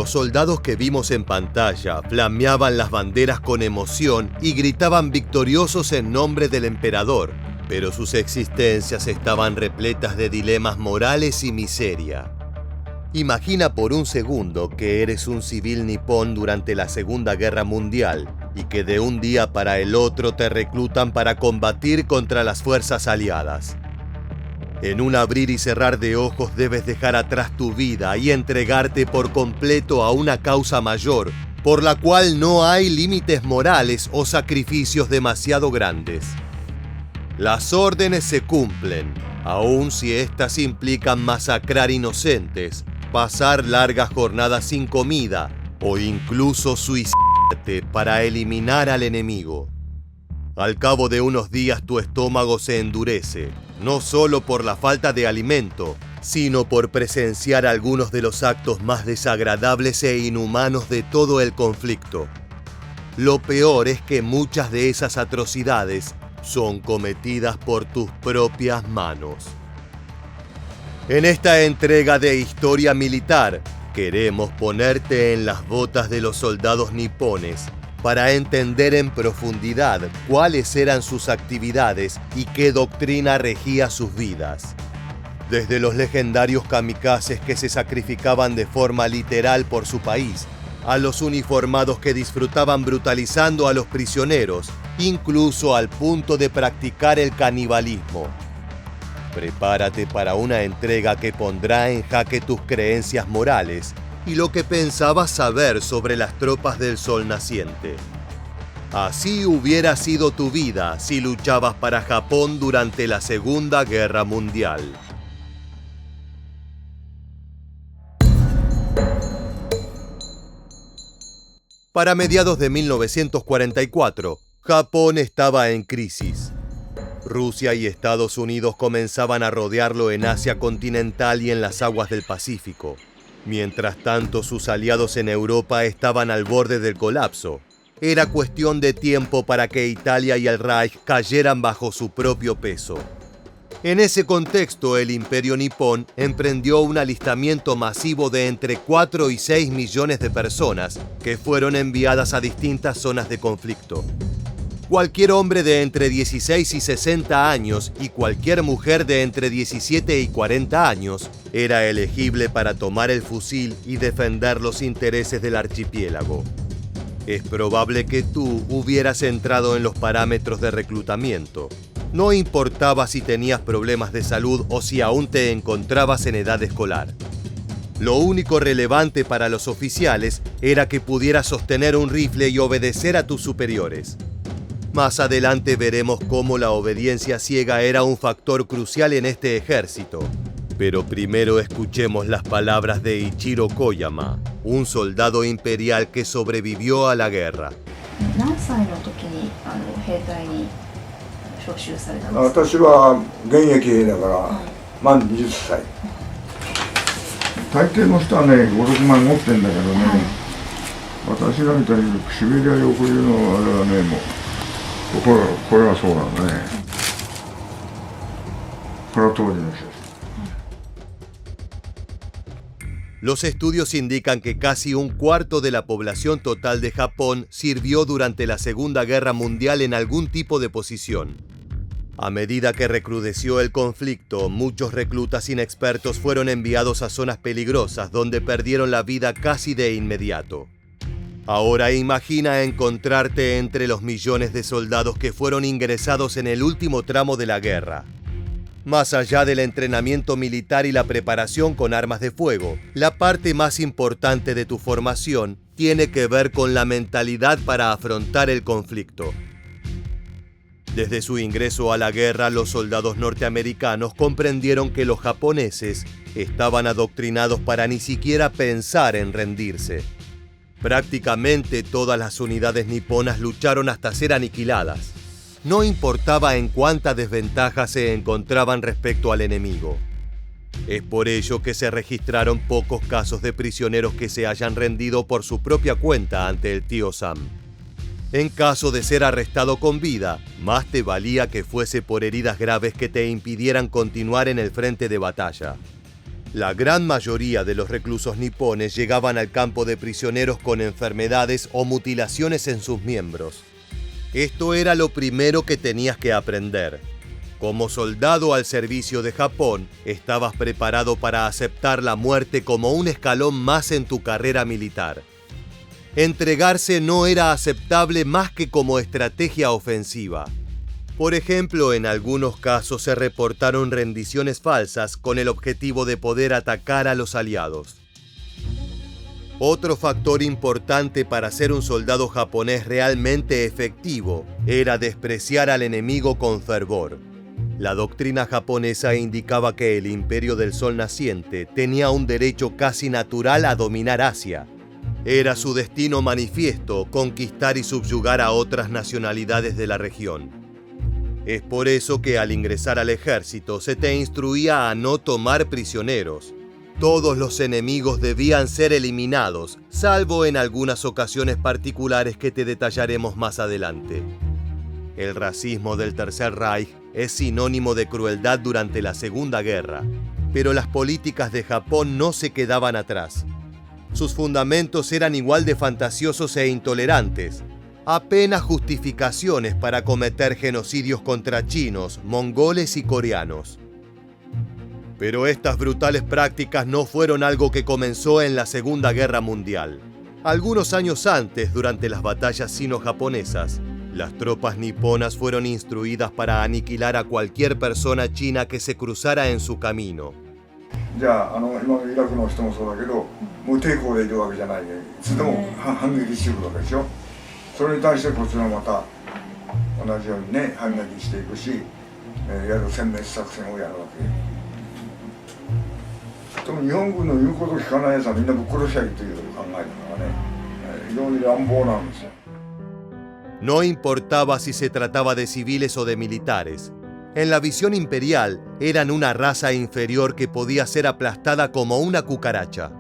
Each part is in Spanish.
Los soldados que vimos en pantalla flameaban las banderas con emoción y gritaban victoriosos en nombre del emperador, pero sus existencias estaban repletas de dilemas morales y miseria. Imagina por un segundo que eres un civil nipón durante la Segunda Guerra Mundial y que de un día para el otro te reclutan para combatir contra las fuerzas aliadas. En un abrir y cerrar de ojos debes dejar atrás tu vida y entregarte por completo a una causa mayor, por la cual no hay límites morales o sacrificios demasiado grandes. Las órdenes se cumplen, aun si éstas implican masacrar inocentes, pasar largas jornadas sin comida o incluso suicidarte para eliminar al enemigo. Al cabo de unos días tu estómago se endurece, no solo por la falta de alimento, sino por presenciar algunos de los actos más desagradables e inhumanos de todo el conflicto. Lo peor es que muchas de esas atrocidades son cometidas por tus propias manos. En esta entrega de historia militar, queremos ponerte en las botas de los soldados nipones para entender en profundidad cuáles eran sus actividades y qué doctrina regía sus vidas. Desde los legendarios kamikazes que se sacrificaban de forma literal por su país, a los uniformados que disfrutaban brutalizando a los prisioneros, incluso al punto de practicar el canibalismo. Prepárate para una entrega que pondrá en jaque tus creencias morales y lo que pensabas saber sobre las tropas del sol naciente. Así hubiera sido tu vida si luchabas para Japón durante la Segunda Guerra Mundial. Para mediados de 1944, Japón estaba en crisis. Rusia y Estados Unidos comenzaban a rodearlo en Asia continental y en las aguas del Pacífico. Mientras tanto, sus aliados en Europa estaban al borde del colapso. Era cuestión de tiempo para que Italia y el Reich cayeran bajo su propio peso. En ese contexto, el Imperio Nipón emprendió un alistamiento masivo de entre 4 y 6 millones de personas que fueron enviadas a distintas zonas de conflicto. Cualquier hombre de entre 16 y 60 años y cualquier mujer de entre 17 y 40 años era elegible para tomar el fusil y defender los intereses del archipiélago. Es probable que tú hubieras entrado en los parámetros de reclutamiento. No importaba si tenías problemas de salud o si aún te encontrabas en edad escolar. Lo único relevante para los oficiales era que pudieras sostener un rifle y obedecer a tus superiores. Más adelante veremos cómo la obediencia ciega era un factor crucial en este ejército. Pero primero escuchemos las palabras de Ichiro Koyama, un soldado imperial que sobrevivió a la guerra. Los estudios indican que casi un cuarto de la población total de Japón sirvió durante la Segunda Guerra Mundial en algún tipo de posición. A medida que recrudeció el conflicto, muchos reclutas inexpertos fueron enviados a zonas peligrosas donde perdieron la vida casi de inmediato. Ahora imagina encontrarte entre los millones de soldados que fueron ingresados en el último tramo de la guerra. Más allá del entrenamiento militar y la preparación con armas de fuego, la parte más importante de tu formación tiene que ver con la mentalidad para afrontar el conflicto. Desde su ingreso a la guerra, los soldados norteamericanos comprendieron que los japoneses estaban adoctrinados para ni siquiera pensar en rendirse. Prácticamente todas las unidades niponas lucharon hasta ser aniquiladas. No importaba en cuánta desventaja se encontraban respecto al enemigo. Es por ello que se registraron pocos casos de prisioneros que se hayan rendido por su propia cuenta ante el tío Sam. En caso de ser arrestado con vida, más te valía que fuese por heridas graves que te impidieran continuar en el frente de batalla. La gran mayoría de los reclusos nipones llegaban al campo de prisioneros con enfermedades o mutilaciones en sus miembros. Esto era lo primero que tenías que aprender. Como soldado al servicio de Japón, estabas preparado para aceptar la muerte como un escalón más en tu carrera militar. Entregarse no era aceptable más que como estrategia ofensiva. Por ejemplo, en algunos casos se reportaron rendiciones falsas con el objetivo de poder atacar a los aliados. Otro factor importante para ser un soldado japonés realmente efectivo era despreciar al enemigo con fervor. La doctrina japonesa indicaba que el Imperio del Sol Naciente tenía un derecho casi natural a dominar Asia. Era su destino manifiesto conquistar y subyugar a otras nacionalidades de la región. Es por eso que al ingresar al ejército se te instruía a no tomar prisioneros. Todos los enemigos debían ser eliminados, salvo en algunas ocasiones particulares que te detallaremos más adelante. El racismo del Tercer Reich es sinónimo de crueldad durante la Segunda Guerra, pero las políticas de Japón no se quedaban atrás. Sus fundamentos eran igual de fantasiosos e intolerantes, apenas justificaciones para cometer genocidios contra chinos, mongoles y coreanos. Pero estas brutales prácticas no fueron algo que comenzó en la Segunda Guerra Mundial. Algunos años antes, durante las batallas sino-japonesas, las tropas niponas fueron instruidas para aniquilar a cualquier persona china que se cruzara en su camino. No importaba si se trataba de civiles o de militares. En la visión imperial, eran una raza inferior que podía ser aplastada como una cucaracha.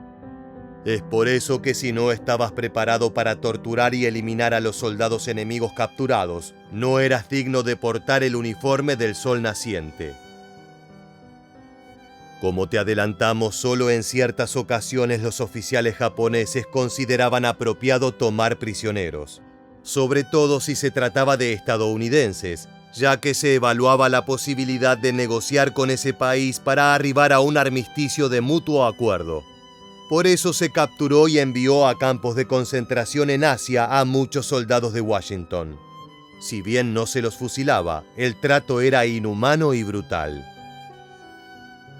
Es por eso que si no estabas preparado para torturar y eliminar a los soldados enemigos capturados, no eras digno de portar el uniforme del Sol Naciente. Como te adelantamos, solo en ciertas ocasiones los oficiales japoneses consideraban apropiado tomar prisioneros, sobre todo si se trataba de estadounidenses, ya que se evaluaba la posibilidad de negociar con ese país para arribar a un armisticio de mutuo acuerdo. Por eso se capturó y envió a campos de concentración en Asia a muchos soldados de Washington. Si bien no se los fusilaba, el trato era inhumano y brutal.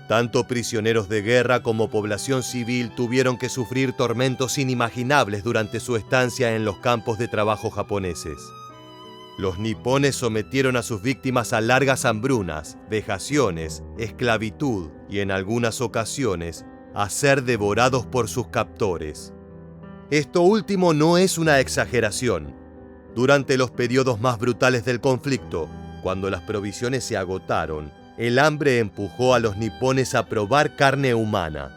Tanto prisioneros de guerra como población civil tuvieron que sufrir tormentos inimaginables durante su estancia en los campos de trabajo japoneses. Los nipones sometieron a sus víctimas a largas hambrunas, vejaciones, esclavitud y en algunas ocasiones a ser devorados por sus captores. Esto último no es una exageración. Durante los periodos más brutales del conflicto, cuando las provisiones se agotaron, el hambre empujó a los nipones a probar carne humana.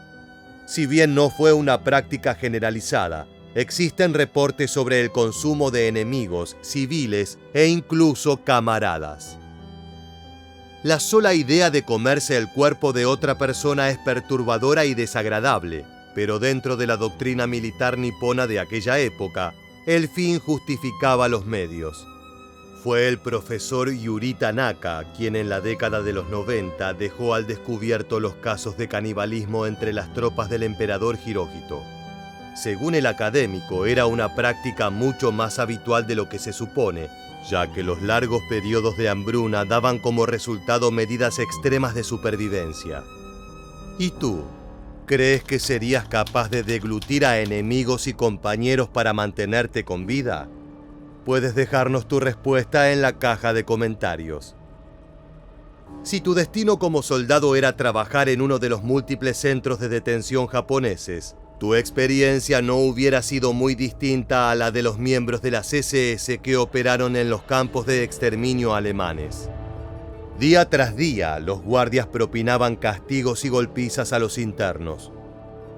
Si bien no fue una práctica generalizada, existen reportes sobre el consumo de enemigos, civiles e incluso camaradas. La sola idea de comerse el cuerpo de otra persona es perturbadora y desagradable, pero dentro de la doctrina militar nipona de aquella época, el fin justificaba los medios. Fue el profesor Yuri Tanaka quien en la década de los 90 dejó al descubierto los casos de canibalismo entre las tropas del emperador Hirohito. Según el académico, era una práctica mucho más habitual de lo que se supone, ya que los largos periodos de hambruna daban como resultado medidas extremas de supervivencia. ¿Y tú? ¿Crees que serías capaz de deglutir a enemigos y compañeros para mantenerte con vida? Puedes dejarnos tu respuesta en la caja de comentarios. Si tu destino como soldado era trabajar en uno de los múltiples centros de detención japoneses, tu experiencia no hubiera sido muy distinta a la de los miembros de las SS que operaron en los campos de exterminio alemanes. Día tras día, los guardias propinaban castigos y golpizas a los internos.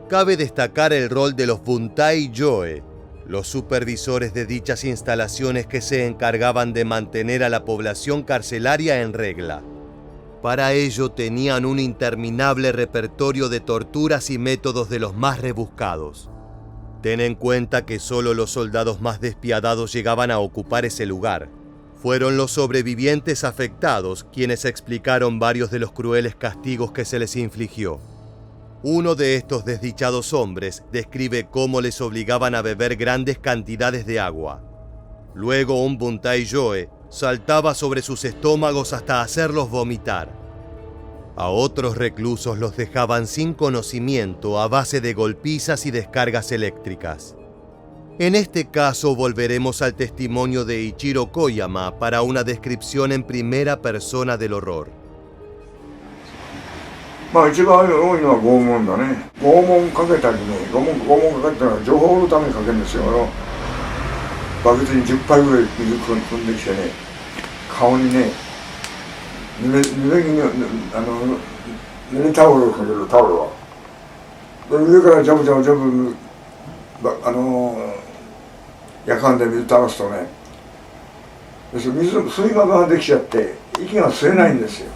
Cabe destacar el rol de los Buntai Joe, los supervisores de dichas instalaciones que se encargaban de mantener a la población carcelaria en regla. Para ello tenían un interminable repertorio de torturas y métodos de los más rebuscados. Ten en cuenta que solo los soldados más despiadados llegaban a ocupar ese lugar. Fueron los sobrevivientes afectados quienes explicaron varios de los crueles castigos que se les infligió. Uno de estos desdichados hombres describe cómo les obligaban a beber grandes cantidades de agua. Luego un Buntai Joe saltaba sobre sus estómagos hasta hacerlos vomitar. A otros reclusos los dejaban sin conocimiento a base de golpizas y descargas eléctricas. En este caso volveremos al testimonio de Ichiro Koyama para una descripción en primera persona del horror. 一番多いのは拷問だね。拷問かけたりね、拷問かけたのは情報のためにかけるんですよ。バケツに10杯ぐらい水汲んできてね、顔にね、濡れタオルをかける、タオルは。で上からジャブ夜間で水垂らすとね、水膜ができちゃって息が吸えないんですよ。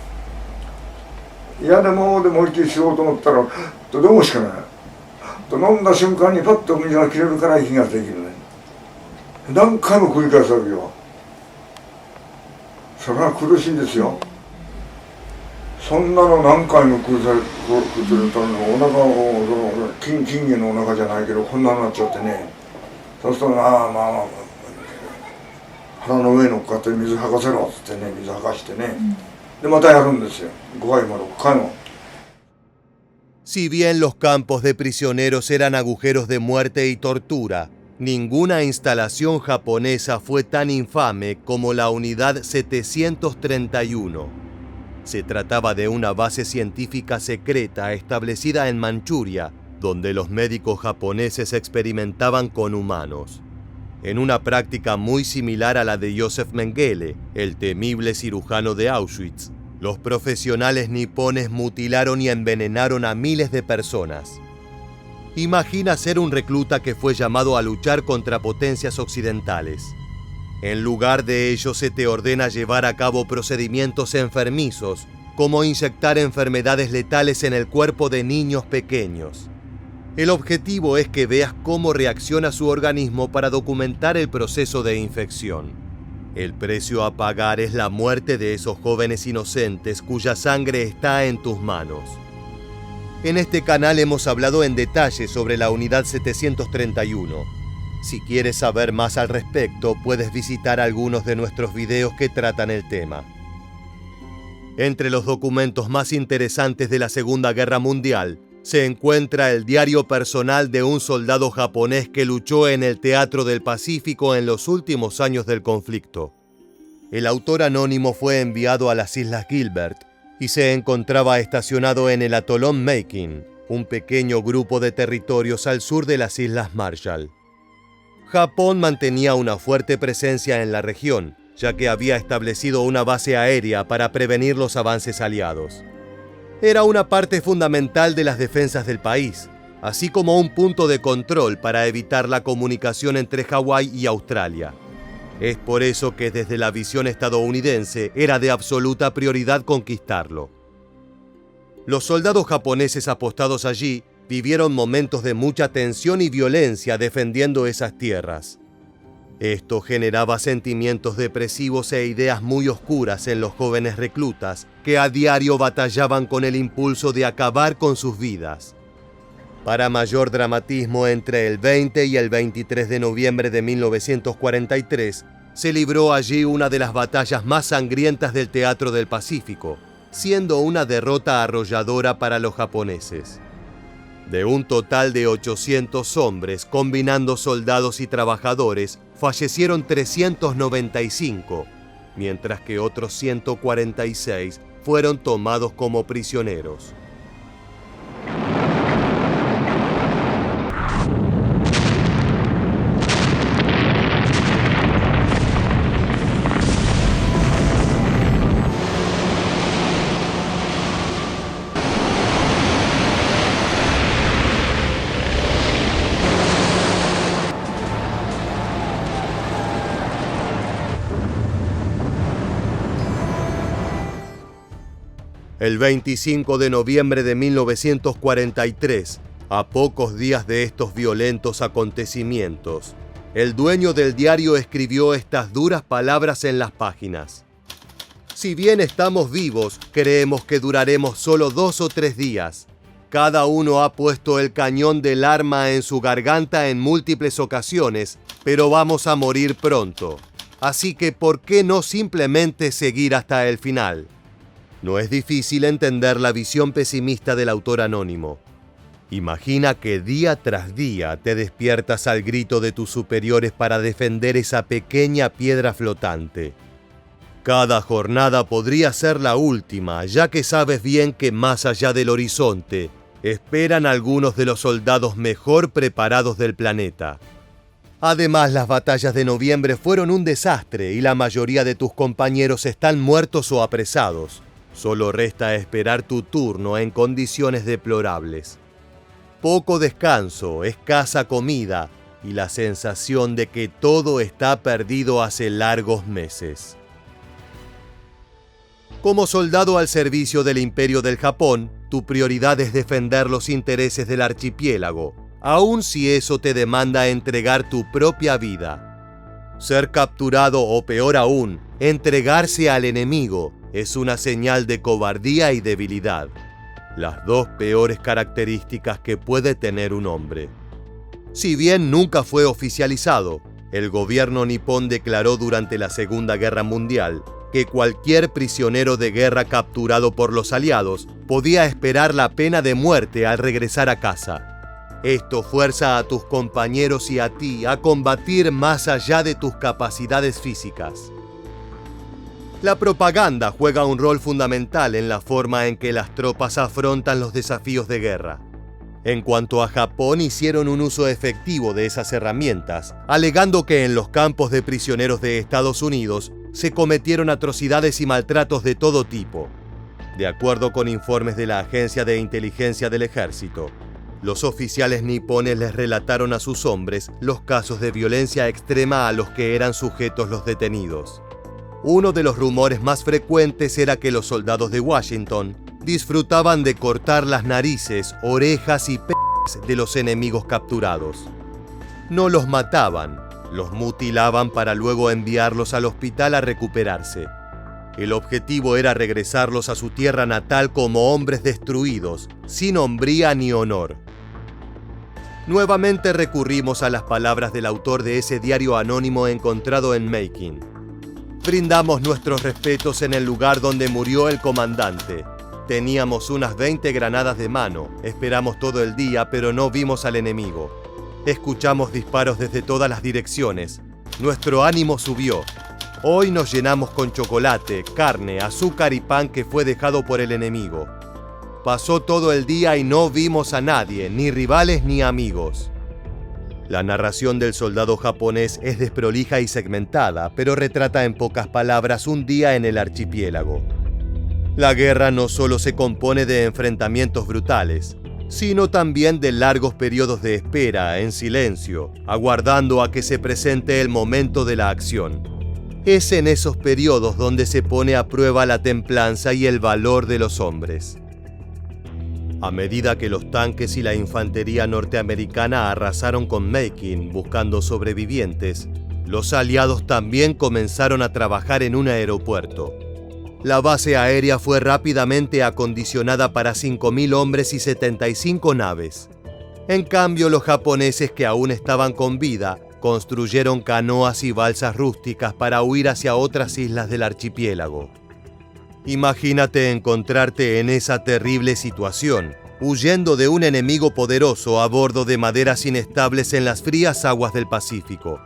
嫌でもう一気に吸おうと思ったらどうしかないと、飲んだ瞬間にパッと水が切れるから息ができるね。何回も繰り返すわけよ。それは苦しいんですよ。そんなの何回も繰り返すとお腹を金魚のお腹じゃないけどこんなになっちゃってね。そうすると腹の上に乗っかって水吐かせろっつってね、水吐かしてね。でまたやるんですよ。5回も6回も。Si bien los campos de prisioneros eran agujeros de muerte y tortura, ninguna instalación japonesa fue tan infame como la Unidad 731. Se trataba de una base científica secreta establecida en Manchuria, donde los médicos japoneses experimentaban con humanos. En una práctica muy similar a la de Joseph Mengele, el temible cirujano de Auschwitz, los profesionales nipones mutilaron y envenenaron a miles de personas. Imagina ser un recluta que fue llamado a luchar contra potencias occidentales. En lugar de ello se te ordena llevar a cabo procedimientos enfermizos, como inyectar enfermedades letales en el cuerpo de niños pequeños. El objetivo es que veas cómo reacciona su organismo para documentar el proceso de infección. El precio a pagar es la muerte de esos jóvenes inocentes cuya sangre está en tus manos. En este canal hemos hablado en detalle sobre la Unidad 731. Si quieres saber más al respecto, puedes visitar algunos de nuestros videos que tratan el tema. Entre los documentos más interesantes de la Segunda Guerra Mundial, se encuentra el diario personal de un soldado japonés que luchó en el Teatro del Pacífico en los últimos años del conflicto. El autor anónimo fue enviado a las Islas Gilbert y se encontraba estacionado en el atolón Makin, un pequeño grupo de territorios al sur de las Islas Marshall. Japón mantenía una fuerte presencia en la región, ya que había establecido una base aérea para prevenir los avances aliados. Era una parte fundamental de las defensas del país, así como un punto de control para evitar la comunicación entre Hawái y Australia. Es por eso que desde la visión estadounidense era de absoluta prioridad conquistarlo. Los soldados japoneses apostados allí vivieron momentos de mucha tensión y violencia defendiendo esas tierras. Esto generaba sentimientos depresivos e ideas muy oscuras en los jóvenes reclutas que a diario batallaban con el impulso de acabar con sus vidas. Para mayor dramatismo, entre el 20 y el 23 de noviembre de 1943, se libró allí una de las batallas más sangrientas del Teatro del Pacífico, siendo una derrota arrolladora para los japoneses. De un total de 800 hombres, combinando soldados y trabajadores, fallecieron 395, mientras que otros 146 fueron tomados como prisioneros. El 25 de noviembre de 1943, a pocos días de estos violentos acontecimientos, el dueño del diario escribió estas duras palabras en las páginas. Si bien estamos vivos, creemos que duraremos solo 2 o 3 días. Cada uno ha puesto el cañón del arma en su garganta en múltiples ocasiones, pero vamos a morir pronto. Así que, ¿por qué no simplemente seguir hasta el final? No es difícil entender la visión pesimista del autor anónimo. Imagina que día tras día te despiertas al grito de tus superiores para defender esa pequeña piedra flotante. Cada jornada podría ser la última, ya que sabes bien que más allá del horizonte esperan algunos de los soldados mejor preparados del planeta. Además, las batallas de noviembre fueron un desastre y la mayoría de tus compañeros están muertos o apresados. Solo resta esperar tu turno en condiciones deplorables. Poco descanso, escasa comida y la sensación de que todo está perdido hace largos meses. Como soldado al servicio del Imperio del Japón, tu prioridad es defender los intereses del archipiélago, aun si eso te demanda entregar tu propia vida. Ser capturado o peor aún, entregarse al enemigo es una señal de cobardía y debilidad. Las dos peores características que puede tener un hombre. Si bien nunca fue oficializado, el gobierno nipón declaró durante la Segunda Guerra Mundial que cualquier prisionero de guerra capturado por los aliados podía esperar la pena de muerte al regresar a casa. Esto fuerza a tus compañeros y a ti a combatir más allá de tus capacidades físicas. La propaganda juega un rol fundamental en la forma en que las tropas afrontan los desafíos de guerra. En cuanto a Japón, hicieron un uso efectivo de esas herramientas, alegando que en los campos de prisioneros de Estados Unidos se cometieron atrocidades y maltratos de todo tipo. De acuerdo con informes de la Agencia de Inteligencia del Ejército, los oficiales nipones les relataron a sus hombres los casos de violencia extrema a los que eran sujetos los detenidos. Uno de los rumores más frecuentes era que los soldados de Washington disfrutaban de cortar las narices, orejas y de los enemigos capturados. No los mataban, los mutilaban para luego enviarlos al hospital a recuperarse. El objetivo era regresarlos a su tierra natal como hombres destruidos, sin hombría ni honor. Nuevamente recurrimos a las palabras del autor de ese diario anónimo encontrado en Making. Brindamos nuestros respetos en el lugar donde murió el comandante. Teníamos unas 20 granadas de mano, esperamos todo el día, pero no vimos al enemigo. Escuchamos disparos desde todas las direcciones. Nuestro ánimo subió. Hoy nos llenamos con chocolate, carne, azúcar y pan que fue dejado por el enemigo. Pasó todo el día y no vimos a nadie, ni rivales ni amigos. La narración del soldado japonés es desprolija y segmentada, pero retrata en pocas palabras un día en el archipiélago. La guerra no solo se compone de enfrentamientos brutales, sino también de largos periodos de espera, en silencio, aguardando a que se presente el momento de la acción. Es en esos periodos donde se pone a prueba la templanza y el valor de los hombres. A medida que los tanques y la infantería norteamericana arrasaron con Making buscando sobrevivientes, los aliados también comenzaron a trabajar en un aeropuerto. La base aérea fue rápidamente acondicionada para 5.000 hombres y 75 naves. En cambio, los japoneses que aún estaban con vida construyeron canoas y balsas rústicas para huir hacia otras islas del archipiélago. Imagínate encontrarte en esa terrible situación, huyendo de un enemigo poderoso a bordo de maderas inestables en las frías aguas del Pacífico.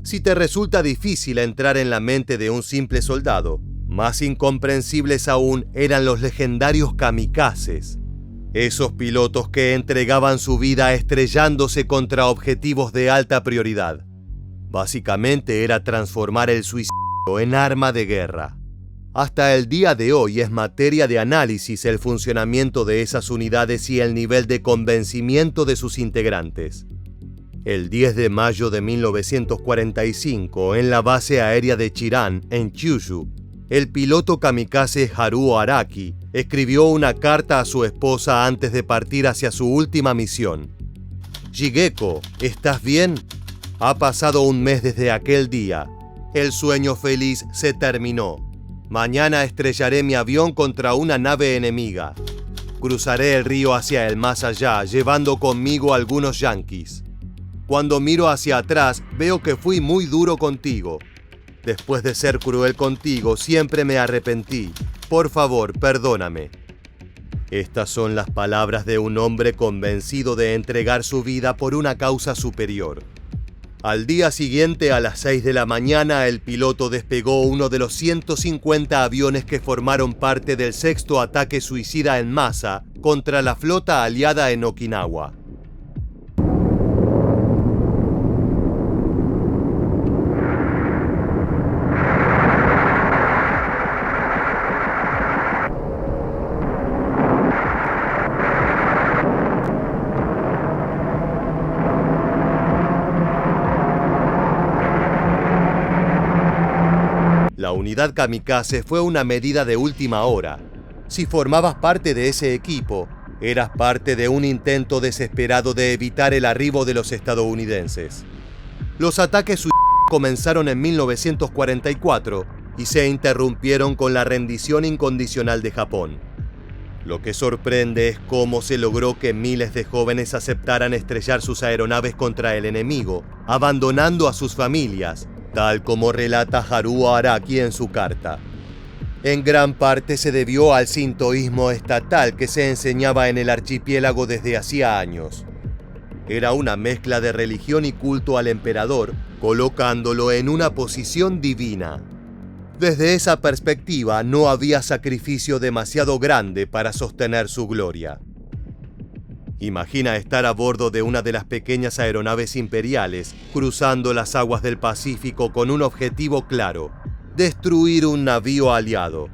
Si te resulta difícil entrar en la mente de un simple soldado, más incomprensibles aún eran los legendarios kamikazes, esos pilotos que entregaban su vida estrellándose contra objetivos de alta prioridad. Básicamente era transformar el suicidio en arma de guerra. Hasta el día de hoy es materia de análisis el funcionamiento de esas unidades y el nivel de convencimiento de sus integrantes. El 10 de mayo de 1945, en la base aérea de Chiran, en Kyushu, el piloto kamikaze Haruo Araki escribió una carta a su esposa antes de partir hacia su última misión. Shigeko, ¿estás bien? Ha pasado un mes desde aquel día. El sueño feliz se terminó. Mañana estrellaré mi avión contra una nave enemiga. Cruzaré el río hacia el más allá, llevando conmigo algunos yanquis. Cuando miro hacia atrás, veo que fui muy duro contigo. Después de ser cruel contigo, siempre me arrepentí. Por favor, perdóname. Estas son las palabras de un hombre convencido de entregar su vida por una causa superior. Al día siguiente, a las 6 de la mañana, el piloto despegó uno de los 150 aviones que formaron parte del sexto ataque suicida en masa contra la flota aliada en Okinawa. La unidad kamikaze fue una medida de última hora. Si formabas parte de ese equipo, eras parte de un intento desesperado de evitar el arribo de los estadounidenses. Los ataques suicidas comenzaron en 1944 y se interrumpieron con la rendición incondicional de Japón. Lo que sorprende es cómo se logró que miles de jóvenes aceptaran estrellar sus aeronaves contra el enemigo, abandonando a sus familias, tal como relata Haruo Araki en su carta. En gran parte se debió al sintoísmo estatal que se enseñaba en el archipiélago desde hacía años. Era una mezcla de religión y culto al emperador, colocándolo en una posición divina. Desde esa perspectiva, no había sacrificio demasiado grande para sostener su gloria. Imagina estar a bordo de una de las pequeñas aeronaves imperiales, cruzando las aguas del Pacífico con un objetivo claro: destruir un navío aliado.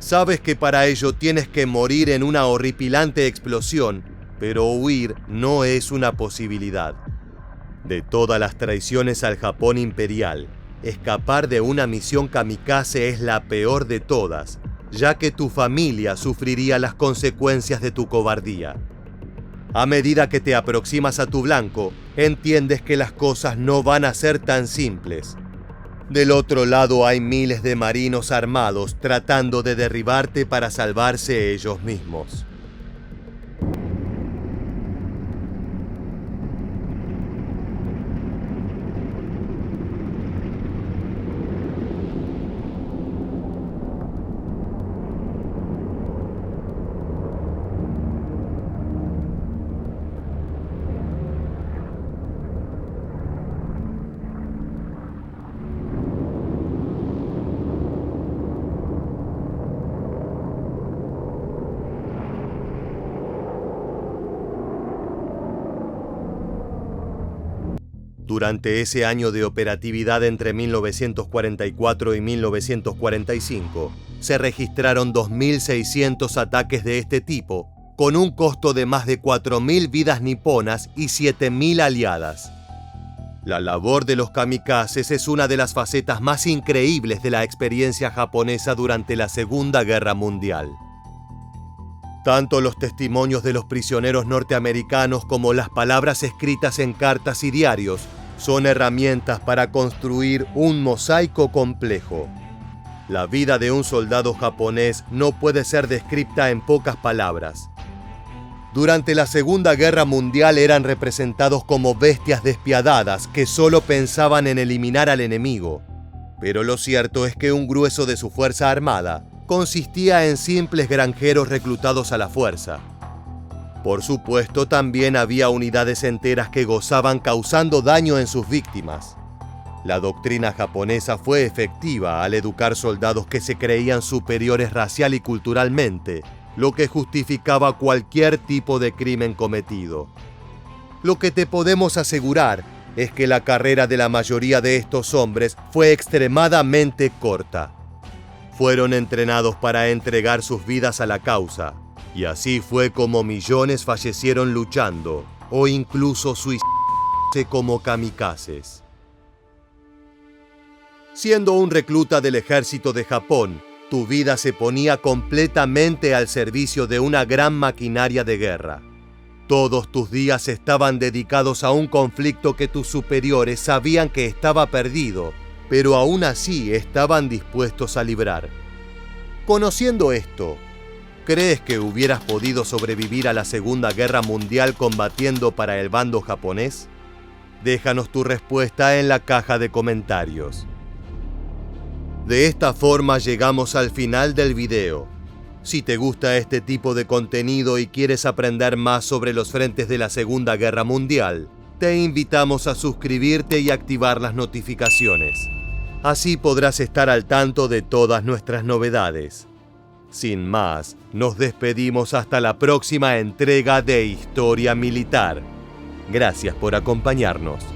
Sabes que para ello tienes que morir en una horripilante explosión, pero huir no es una posibilidad. De todas las traiciones al Japón imperial, escapar de una misión kamikaze es la peor de todas, ya que tu familia sufriría las consecuencias de tu cobardía. A medida que te aproximas a tu blanco, entiendes que las cosas no van a ser tan simples. Del otro lado hay miles de marinos armados tratando de derribarte para salvarse ellos mismos. Durante ese año de operatividad entre 1944 y 1945, se registraron 2.600 ataques de este tipo, con un costo de más de 4.000 vidas niponas y 7.000 aliadas. La labor de los kamikazes es una de las facetas más increíbles de la experiencia japonesa durante la Segunda Guerra Mundial. Tanto los testimonios de los prisioneros norteamericanos como las palabras escritas en cartas y diarios son herramientas para construir un mosaico complejo. La vida de un soldado japonés no puede ser descrita en pocas palabras. Durante la Segunda Guerra Mundial eran representados como bestias despiadadas que solo pensaban en eliminar al enemigo. Pero lo cierto es que un grueso de su fuerza armada consistía en simples granjeros reclutados a la fuerza. Por supuesto, también había unidades enteras que gozaban causando daño en sus víctimas. La doctrina japonesa fue efectiva al educar soldados que se creían superiores racial y culturalmente, lo que justificaba cualquier tipo de crimen cometido. Lo que te podemos asegurar es que la carrera de la mayoría de estos hombres fue extremadamente corta. fueron entrenados para entregar sus vidas a la causa, y así fue como millones fallecieron luchando, o incluso suicidándose como kamikazes. Siendo un recluta del ejército de Japón, tu vida se ponía completamente al servicio de una gran maquinaria de guerra. Todos tus días estaban dedicados a un conflicto que tus superiores sabían que estaba perdido, pero aún así estaban dispuestos a librar. Conociendo esto, ¿crees que hubieras podido sobrevivir a la Segunda Guerra Mundial combatiendo para el bando japonés? Déjanos tu respuesta en la caja de comentarios. De esta forma llegamos al final del video. Si te gusta este tipo de contenido y quieres aprender más sobre los frentes de la Segunda Guerra Mundial, te invitamos a suscribirte y activar las notificaciones. Así podrás estar al tanto de todas nuestras novedades. Sin más, nos despedimos hasta la próxima entrega de Historia Militar. Gracias por acompañarnos.